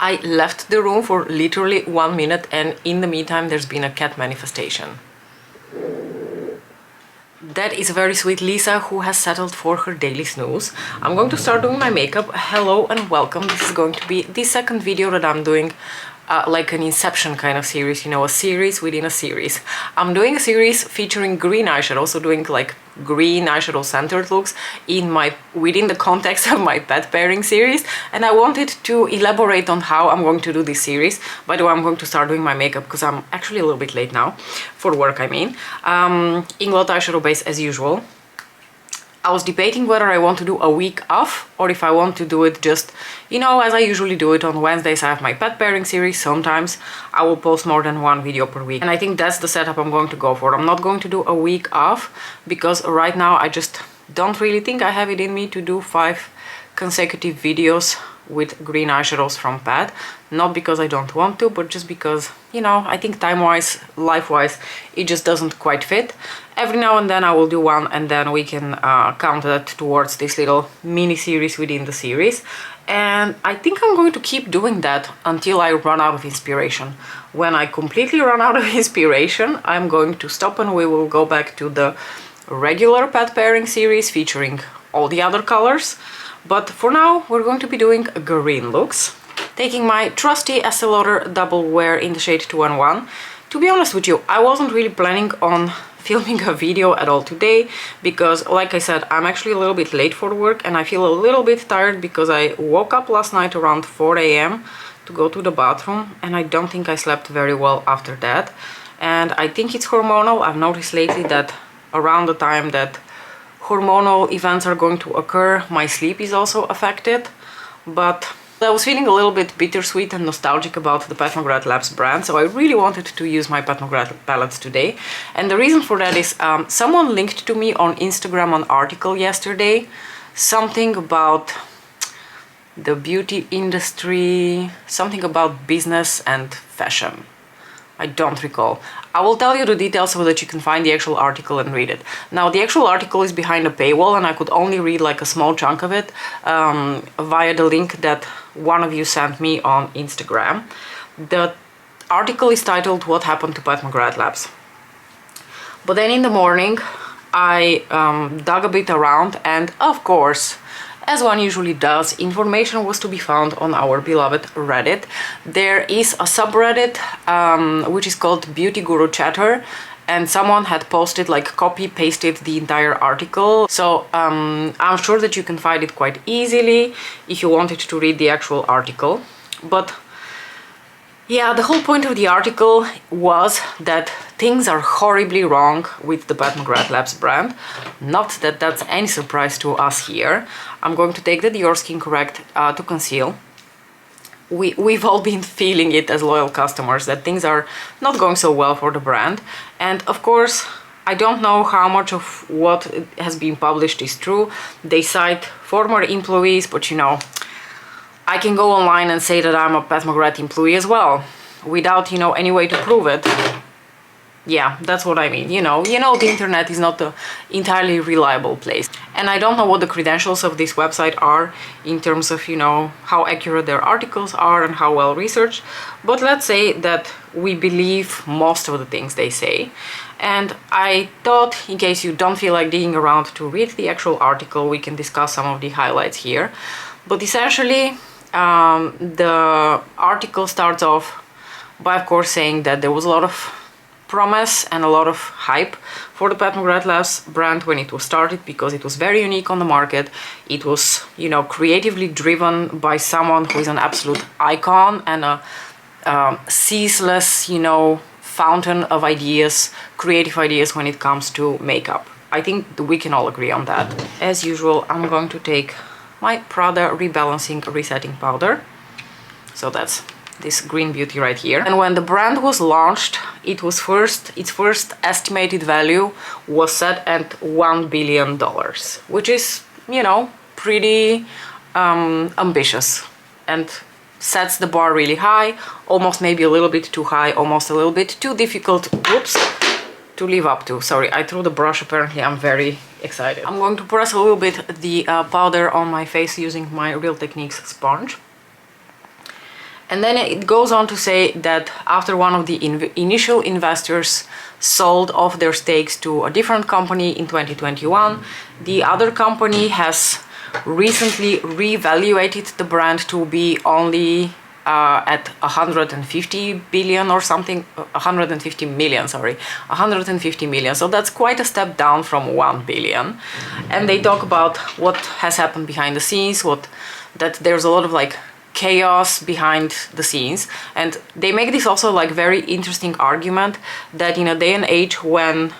I left the room for literally 1 minute, and in the meantime there's been a cat manifestation. That is a very sweet Lisa, who has settled for her daily snooze. I'm going to start doing my makeup. Hello and welcome. This is going to be the second video that I'm doing, like an Inception kind of series, you know, a series within a series. I'm doing a series featuring green eyeshadow, so doing like green eyeshadow centered looks within the context of my pet pairing series, and I wanted to elaborate on how I'm going to do this series. By the way, I'm going to start doing my makeup because I'm actually a little bit late now, for work I mean. Inglot eyeshadow base as usual. I was debating whether I want to do a week off or if I want to do it just, you know, as I usually do it on Wednesdays. I have my pet pairing series. Sometimes I will post more than one video per week. And I think that's the setup I'm going to go for. I'm not going to do a week off because right now I just don't really think I have it in me to do 5 consecutive videos with green eyeshadows from Pat. Not because I don't want to, but just because, you know, I think time-wise, life-wise, it just doesn't quite fit. Every now and then I will do one, and then we can count that towards this little mini-series within the series. And I think I'm going to keep doing that until I run out of inspiration. When I completely run out of inspiration, I'm going to stop and we will go back to the regular pet pairing series featuring all the other colors. But for now, we're going to be doing green looks. Taking my trusty Estee Lauder Double Wear in the shade 211. To be honest with you, I wasn't really planning on filming a video at all today because, like I said, I'm actually a little bit late for work and I feel a little bit tired because I woke up last night around 4 AM to go to the bathroom, and I don't think I slept very well after that. And I think it's hormonal. I've noticed lately that around the time that hormonal events are going to occur, my sleep is also affected. But I was feeling a little bit bittersweet and nostalgic about the Pat McGrath Labs brand, so I really wanted to use my Pat McGrath palettes today. And the reason for that is someone linked to me on Instagram an article yesterday, something about the beauty industry, something about business and fashion. I don't recall. I will tell you the details so that you can find the actual article and read it. Now, the actual article is behind a paywall and I could only read like a small chunk of it via the link that one of you sent me on Instagram. The article is titled "What Happened to Pat McGrath Labs?" But then in the morning, I dug a bit around, and of course, as one usually does, information was to be found on our beloved Reddit. There is a subreddit which is called Beauty Guru Chatter, and someone had posted, like copy-pasted the entire article. So I'm sure that you can find it quite easily if you wanted to read the actual article. But yeah, the whole point of the article was that things are horribly wrong with the Pat McGrath Labs brand. Not that that's any surprise to us here. I'm going to take the Dior Skin Correct to conceal. We've all been feeling it as loyal customers, that things are not going so well for the brand. And of course, I don't know how much of what has been published is true. They cite former employees, but you know, I can go online and say that I'm a Pat McGrath employee as well, without, you know, any way to prove it. Yeah, that's what I mean. You know, the internet is not an entirely reliable place. And I don't know what the credentials of this website are in terms of, you know, how accurate their articles are and how well researched. But let's say that we believe most of the things they say. And I thought, in case you don't feel like digging around to read the actual article, we can discuss some of the highlights here. But essentially, the article starts off by, of course, saying that there was a lot of promise and a lot of hype for the Pat McGrath Labs brand when it was started, because it was very unique on the market. It was, you know, creatively driven by someone who is an absolute icon and a ceaseless, you know, fountain of ideas, creative ideas when it comes to makeup. I think we can all agree on that. As usual, I'm going to take my Prada Rebalancing Resetting Powder. So that's this green beauty right here. And when the brand was launched, its first estimated value was set at $1 billion, which is, you know, pretty ambitious and sets the bar really high, almost maybe a little bit too high, almost a little bit too difficult, whoops, to live up to. Sorry, I threw the brush. Apparently I'm very excited. I'm going to press a little bit the powder on my face using my Real Techniques sponge. And then it goes on to say that after one of the initial investors sold off their stakes to a different company in 2021, the other company has recently reevaluated the brand to be only at 150 billion or something, 150 million, sorry, 150 million. So that's quite a step down from 1 billion. And they talk about what has happened behind the scenes, that there's a lot of like chaos behind the scenes. And they make this also like very interesting argument that in a day and age when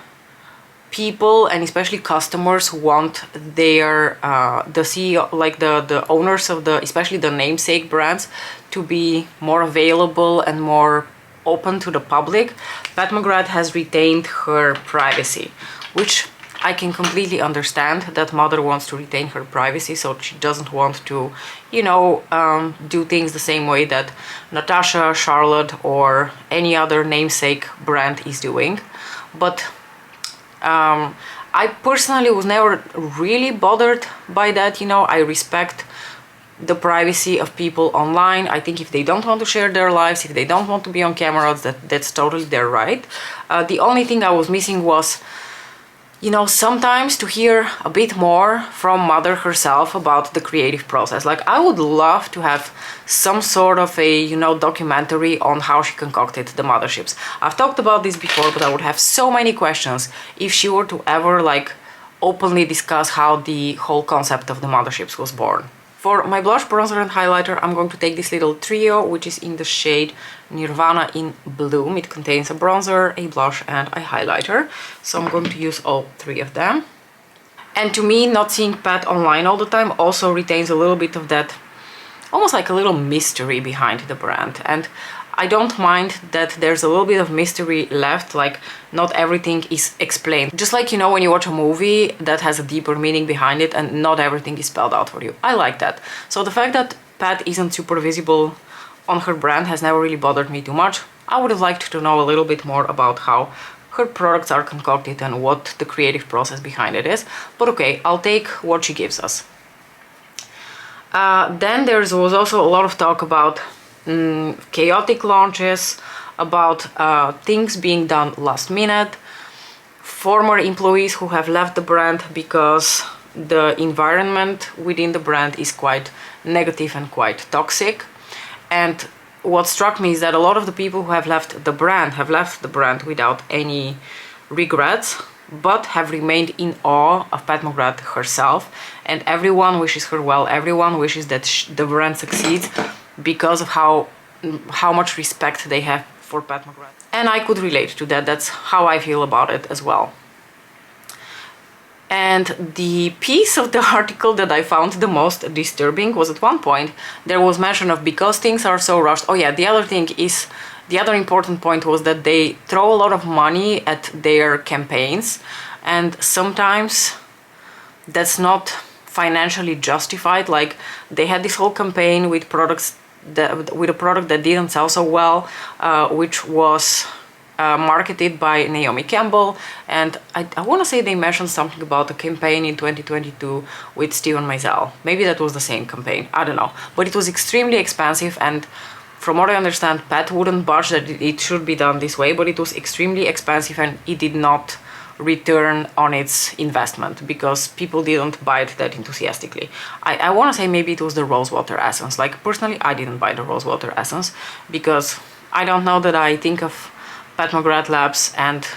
people and especially customers want their the CEO, like the owners of the, especially the namesake brands, to be more available and more open to the public, Pat McGrath has retained her privacy, which I can completely understand. That mother wants to retain her privacy, so she doesn't want to, you know, do things the same way that Natasha, Charlotte, or any other namesake brand is doing. But I personally was never really bothered by that. You know, I respect the privacy of people online. I think if they don't want to share their lives, if they don't want to be on camera, that's totally their right. The only thing I was missing was, you know, sometimes to hear a bit more from mother herself about the creative process. Like, I would love to have some sort of a, you know, documentary on how she concocted the motherships. I've talked about this before, but I would have so many questions if she were to ever like openly discuss how the whole concept of the motherships was born. For my blush, bronzer and highlighter, I'm going to take this little trio, which is in the shade Nirvana in Bloom. It contains a bronzer, a blush and a highlighter. So I'm going to use all three of them. And to me, not seeing Pat online all the time also retains a little bit of that, almost like a little mystery behind the brand. And I don't mind that there's a little bit of mystery left, like not everything is explained. Just like, you know, when you watch a movie that has a deeper meaning behind it and not everything is spelled out for you. I like that. So the fact that Pat isn't super visible on her brand has never really bothered me too much. I would have liked to know a little bit more about how her products are concocted and what the creative process behind it is. But okay, I'll take what she gives us. Then there was also a lot of talk about chaotic launches, about things being done last minute, former employees who have left the brand because the environment within the brand is quite negative and quite toxic. And what struck me is that a lot of the people who have left the brand without any regrets, but have remained in awe of Pat McGrath herself, and everyone wishes her well. Everyone wishes that the brand succeeds because of how much respect they have for Pat McGrath. And I could relate to that. That's how I feel about it as well. And the piece of the article that I found the most disturbing was at one point there was mention of because things are so rushed. Oh yeah, the other important point was that they throw a lot of money at their campaigns, and sometimes that's not financially justified. Like, they had this whole campaign with with a product that didn't sell so well, which was marketed by Naomi Campbell, and I want to say they mentioned something about a campaign in 2022 with Steven Meisel. Maybe that was the same campaign, I don't know. But it was extremely expensive, and from what I understand, Pat wouldn't budge that it should be done this way, but it was extremely expensive and it did not return on its investment because people didn't buy it that enthusiastically. I want to say maybe it was the rosewater essence. Like, personally, I didn't buy the rosewater essence because I don't know that I think of Pat McGrath Labs and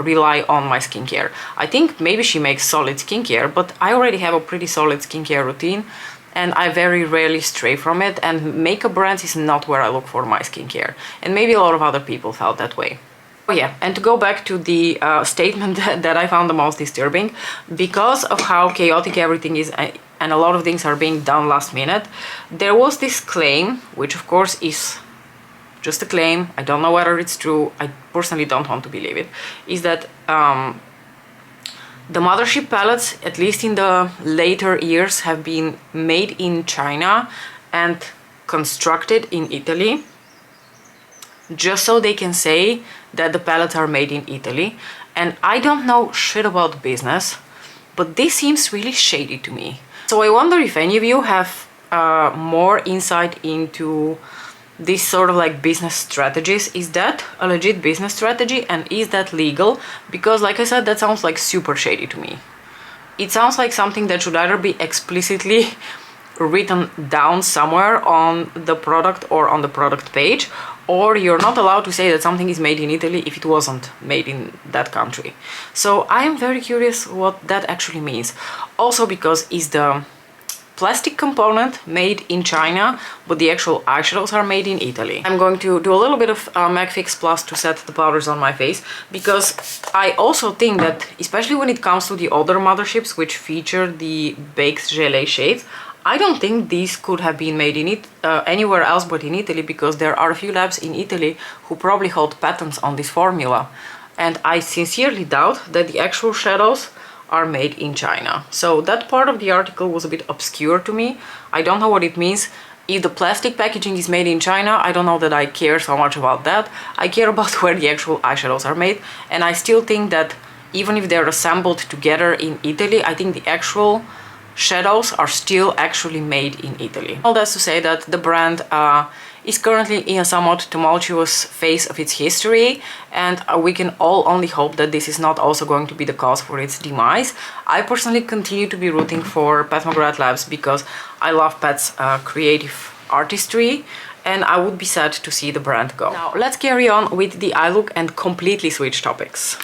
rely on my skincare. I think maybe she makes solid skincare, but I already have a pretty solid skincare routine and I very rarely stray from it, and makeup brands is not where I look for my skincare. And maybe a lot of other people felt that way. Oh yeah, and to go back to the statement that I found the most disturbing, because of how chaotic everything is and a lot of things are being done last minute, there was this claim, which of course is just a claim, I don't know whether it's true, I personally don't want to believe it, is that the mothership palettes, at least in the later years, have been made in China and constructed in Italy, just so they can say that the palettes are made in Italy. And I don't know shit about business, but this seems really shady to me. So I wonder if any of you have more insight into this sort of like business strategies. Is that a legit business strategy, and is that legal? Because like I said, that sounds like super shady to me. It sounds like something that should either be explicitly written down somewhere on the product or on the product page, or you're not allowed to say that something is made in Italy if it wasn't made in that country. So I am very curious what that actually means. Also because is the plastic component made in China, but the actual eyeshadows are made in Italy. I'm going to do a little bit of MAC Fix Plus to set the powders on my face, because I also think that, especially when it comes to the other motherships which feature the baked gelée shades, I don't think these could have been made in anywhere else but in Italy, because there are a few labs in Italy who probably hold patents on this formula. And I sincerely doubt that the actual shadows are made in China. So that part of the article was a bit obscure to me. I don't know what it means. If the plastic packaging is made in China, I don't know that I care so much about that. I care about where the actual eyeshadows are made, and I still think that even if they're assembled together in Italy, I think the actual shadows are still actually made in Italy. All that's to say that the brand is currently in a somewhat tumultuous phase of its history, and we can all only hope that this is not also going to be the cause for its demise. I personally continue to be rooting for Pat McGrath Labs because I love Pat's creative artistry, and I would be sad to see the brand go. Now let's carry on with the eye look and completely switch topics.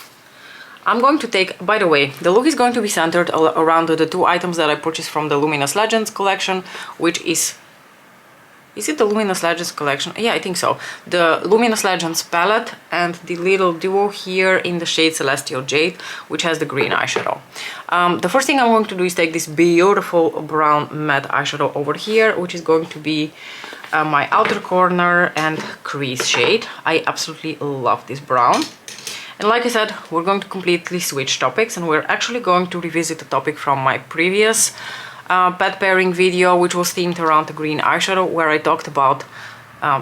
I'm going to take, by the way, the look is going to be centered around the two items that I purchased from the Luminous Legends collection, which is it the Luminous Legends collection? Yeah, I think so. The Luminous Legends palette and the little duo here in the shade Celestial Jade, which has the green eyeshadow. The first thing I'm going to do is take this beautiful brown matte eyeshadow over here, which is going to be my outer corner and crease shade. I absolutely love this brown. And like I said, we're going to completely switch topics, and we're actually going to revisit a topic from my previous pet pairing video, which was themed around the green eyeshadow, where I talked about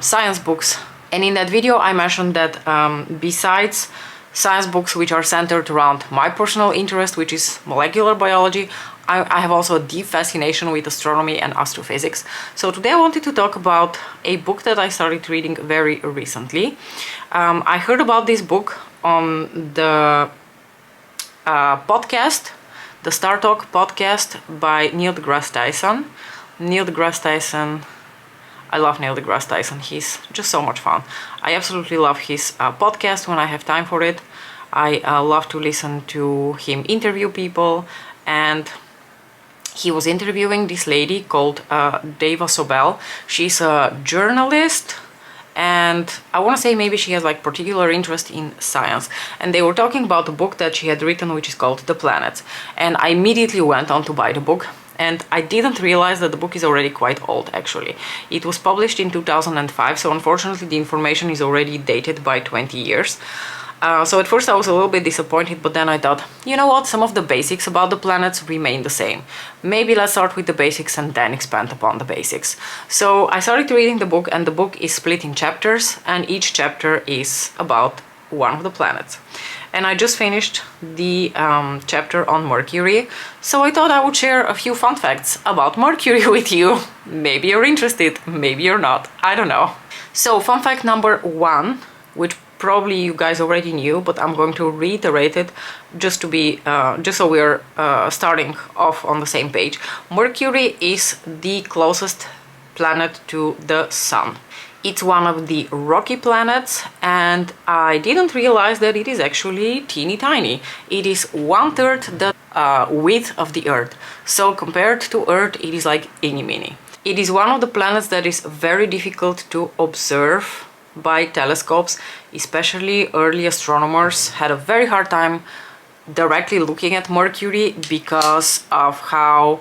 science books. And in that video I mentioned that besides science books which are centered around my personal interest, which is molecular biology, I have also a deep fascination with astronomy and astrophysics. So today I wanted to talk about a book that I started reading very recently. I heard about this book on the podcast, the Star Talk podcast by Neil deGrasse Tyson. Neil deGrasse Tyson, I love Neil deGrasse Tyson. He's just so much fun. I absolutely love his podcast when I have time for it. I love to listen to him interview people, and he was interviewing this lady called Deva Sobel. She's a journalist, and I want to say maybe she has like particular interest in science, and they were talking about the book that she had written, which is called The Planets. And I immediately went on to buy the book, and I didn't realize that the book is already quite old. Actually, it was published in 2005, so unfortunately the information is already dated by 20 years. So at first I was a little bit disappointed, but then I thought, you know what, some of the basics about the planets remain the same. Maybe let's start with the basics and then expand upon the basics. So I started reading the book, and the book is split in chapters, and each chapter is about one of the planets. And I just finished the chapter on Mercury, so I thought I would share a few fun facts about Mercury with you. Maybe you're interested, maybe you're not, I don't know. So fun fact number one, which probably you guys already knew, but I'm going to reiterate it just to be just so we're starting off on the same page. Mercury is the closest planet to the Sun. It's one of the rocky planets, and I didn't realize that it is actually teeny tiny. It is 1/3 the width of the Earth. So compared to Earth, it is like eeny meeny. It is one of the planets that is very difficult to observe by telescopes. Especially early astronomers had a very hard time directly looking at Mercury because of how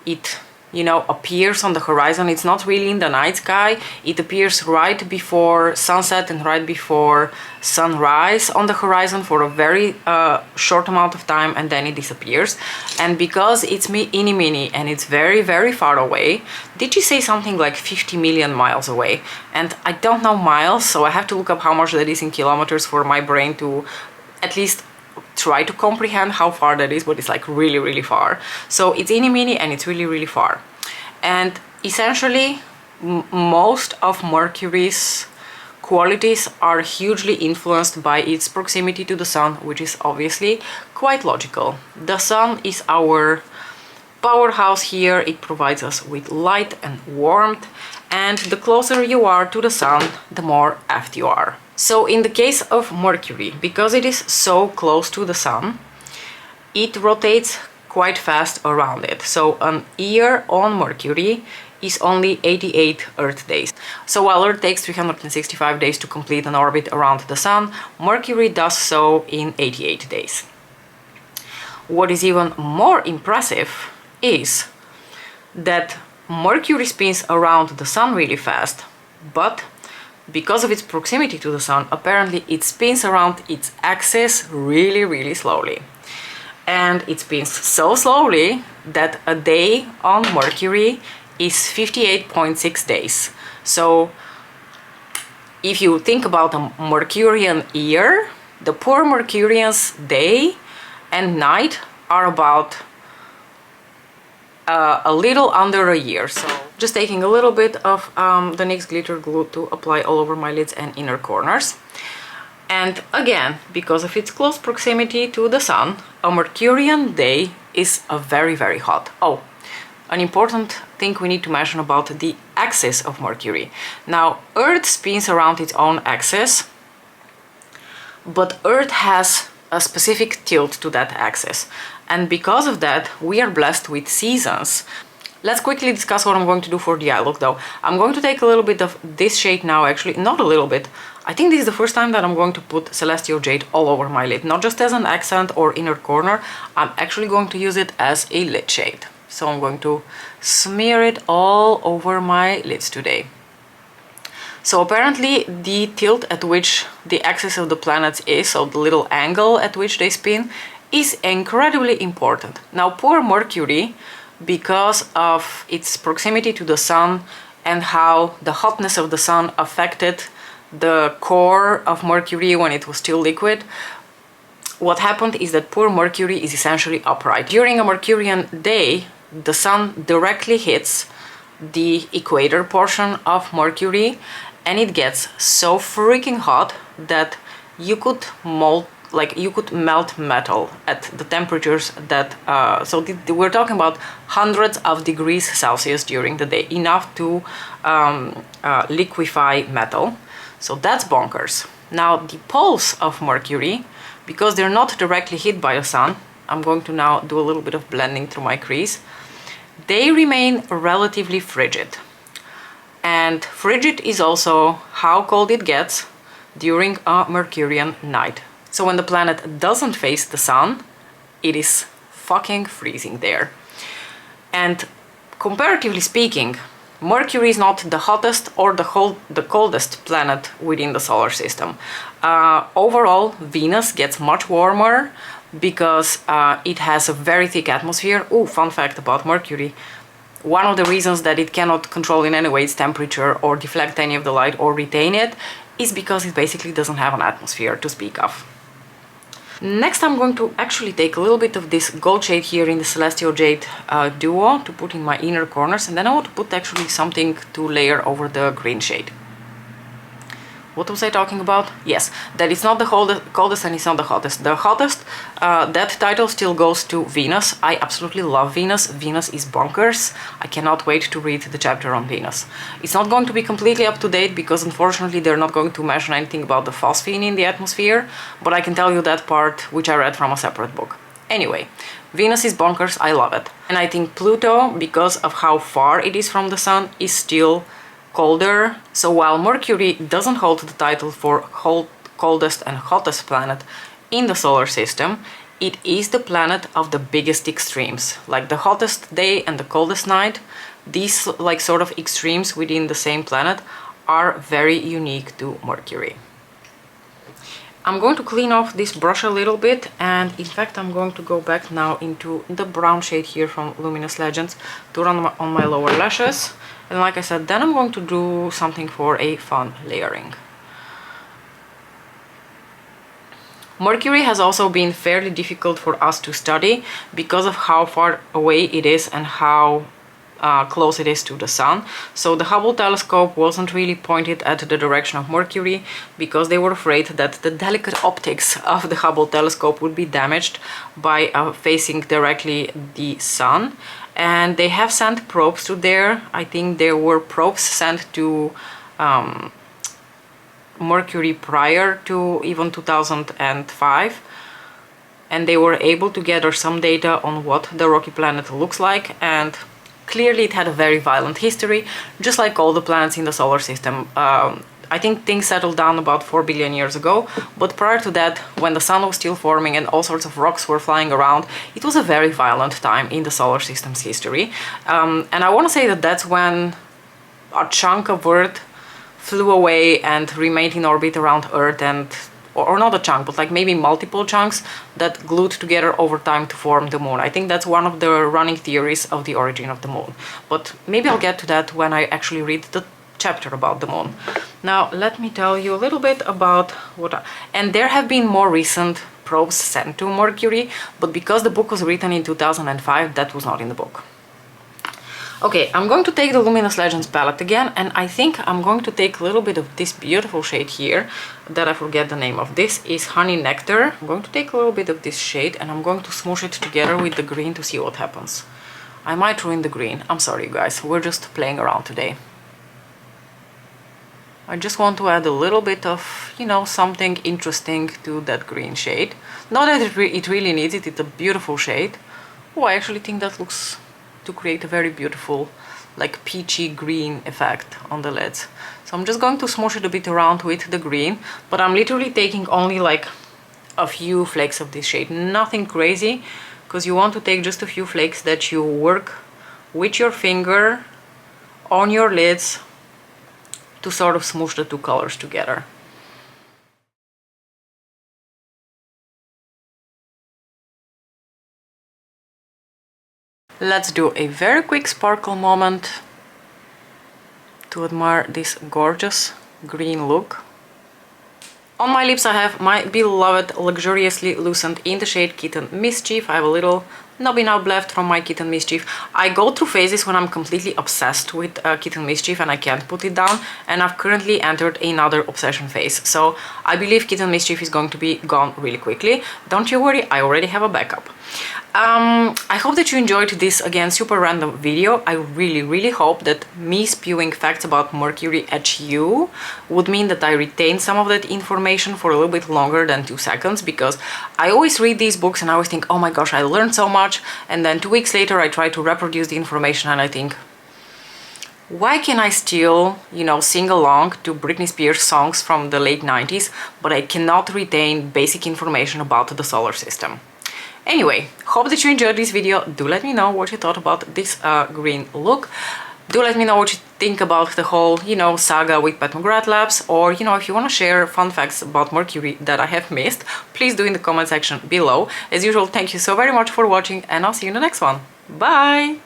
it, you know, appears on the horizon. It's not really in the night sky. It appears right before sunset and right before sunrise on the horizon for a very short amount of time, and then it disappears. And because it's eeny meeny and it's very, very far away, did you say something like 50 million miles away? And I don't know miles, so I have to look up how much that is in kilometers for my brain to at least try to comprehend how far that is, but it's like really, really far. So it's eeny meeny and it's really, really far. And essentially most of Mercury's qualities are hugely influenced by its proximity to the sun, which is obviously quite logical. The sun is our powerhouse here. It provides us with light and warmth, and the closer you are to the sun, the more apt you are. So in the case of Mercury, because it is so close to the sun, it rotates quite fast around it. So an year on Mercury is only 88 Earth days. So while Earth takes 365 days to complete an orbit around the sun, Mercury does so in 88 days. What is even more impressive is that Mercury spins around the sun really fast, but because of its proximity to the sun, apparently it spins around its axis really slowly. And it spins so slowly that a day on Mercury is 58.6 days. So if you think about a Mercurian year, the poor Mercurian's day and night are about a little under a year. So just taking a little bit of the NYX glitter glue to apply all over my lids and inner corners. And again, because of its close proximity to the sun, a Mercurian day is a very hot. Oh, an important thing we need to mention about the axis of Mercury. Now, Earth spins around its own axis, but Earth has a specific tilt to that axis. And because of that, we are blessed with seasons. Let's quickly discuss what I'm going to do for the eye look though. I'm going to take a little bit of this shade now, actually, not a little bit. I think this is the first time that I'm going to put Celestial Jade all over my lid, not just as an accent or inner corner. I'm actually going to use it as a lid shade. So I'm going to smear it all over my lids today. So apparently the tilt at which the axis of the planets is, so the little angle at which they spin, is incredibly important. Now poor Mercury, because of its proximity to the sun and how the hotness of the sun affected the core of Mercury when it was still liquid, what happened is that poor Mercury is essentially upright. During a Mercurian day, the sun directly hits the equator portion of Mercury, and it gets so freaking hot that you could melt metal at the temperatures that we're talking about hundreds of degrees Celsius during the day, enough to liquefy metal. So that's bonkers. Now the poles of Mercury, because they're not directly hit by the sun, I'm going to now do a little bit of blending through my crease, they remain relatively frigid. And frigid is also how cold it gets during a Mercurian night. So when the planet doesn't face the sun, it is fucking freezing there. And comparatively speaking, Mercury is not the hottest or the coldest planet within the solar system. Overall, Venus gets much warmer because it has a very thick atmosphere. Oh, fun fact about Mercury. One of the reasons that it cannot control in any way its temperature or deflect any of the light or retain it is because it basically doesn't have an atmosphere to speak of. Next, I'm going to actually take a little bit of this gold shade here in the Celestial Jade duo to put in my inner corners, and then I want to put actually something to layer over the green shade. What was I talking about? Yes, that it's not the coldest and it's not the hottest. The hottest, that title still goes to Venus. I absolutely love Venus. Venus is bonkers. I cannot wait to read the chapter on Venus. It's not going to be completely up to date because unfortunately they're not going to mention anything about the phosphine in the atmosphere, but I can tell you that part, which I read from a separate book. Anyway, Venus is bonkers. I love it. And I think Pluto, because of how far it is from the sun, is still colder. So while Mercury doesn't hold the title for coldest and hottest planet in the solar system, it is the planet of the biggest extremes. Like the hottest day and the coldest night, these like sort of extremes within the same planet are very unique to Mercury. I'm going to clean off this brush a little bit, and in fact I'm going to go back now into the brown shade here from Luminous Legends to run on my lower lashes. And like I said, then I'm going to do something for a fun layering. Mercury has also been fairly difficult for us to study because of how far away it is and how close it is to the sun. So the Hubble telescope wasn't really pointed at the direction of Mercury because they were afraid that the delicate optics of the Hubble telescope would be damaged by facing directly the sun. And they have sent probes to there. I think there were probes sent to Mercury prior to even 2005, and they were able to gather some data on what the rocky planet looks like, and clearly it had a very violent history, just like all the planets in the solar system. I think things settled down about 4 billion years ago, but prior to that, when the sun was still forming and all sorts of rocks were flying around, it was a very violent time in the solar system's history. And I want to say that that's when a chunk of Earth flew away and remained in orbit around Earth, and or not a chunk, but like maybe multiple chunks that glued together over time to form the moon. I think that's one of the running theories of the origin of the moon. But maybe I'll get to that when I actually read the chapter about the moon. Now let me tell you a little bit about and there have been more recent probes sent to Mercury, but because the book was written in 2005, that was not in the book. Okay, I'm going to take the Luminous Legends palette again, and I think I'm going to take a little bit of this beautiful shade here, that I forget the name of. This is Honey Nectar. I'm going to take a little bit of this shade and I'm going to smoosh it together with the green to see what happens. I might ruin the green. I'm sorry, you guys. We're just playing around today. I just want to add a little bit of, you know, something interesting to that green shade. Not that it really needs it. It's a beautiful shade. Oh, I actually think that looks to create a very beautiful, like peachy green effect on the lids. So I'm just going to smoosh it a bit around with the green, but I'm literally taking only like a few flakes of this shade. Nothing crazy, because you want to take just a few flakes that you work with your finger on your lids to sort of smoosh the two colors together. Let's do a very quick sparkle moment to admire this gorgeous green look. On my lips I have my beloved Luxuriously Lucent in the shade Kitten Mischief. I have a little knobby knob left from my Kitten Mischief. I go through phases when I'm completely obsessed with Kitten Mischief and I can't put it down, and I've currently entered another obsession phase. So I believe Kitten Mischief is going to be gone really quickly. Don't you worry, I already have a backup. I hope that you enjoyed this, again, super random video. I really hope that me spewing facts about Mercury at you would mean that I retain some of that information for a little bit longer than 2 seconds, because I always read these books and I always think, oh my gosh, I learned so much, and then 2 weeks later I try to reproduce the information and I think, why can I still, you know, sing along to Britney Spears songs from the late 90s, but I cannot retain basic information about the solar system? Anyway, hope that you enjoyed this video. Do let me know what you thought about this green look. Do let me know what you think about the whole, you know, saga with Pat McGrath Labs, or, you know, if you want to share fun facts about Mercury that I have missed, please do in the comment section below. As usual, thank you so very much for watching, and I'll see you in the next one. Bye!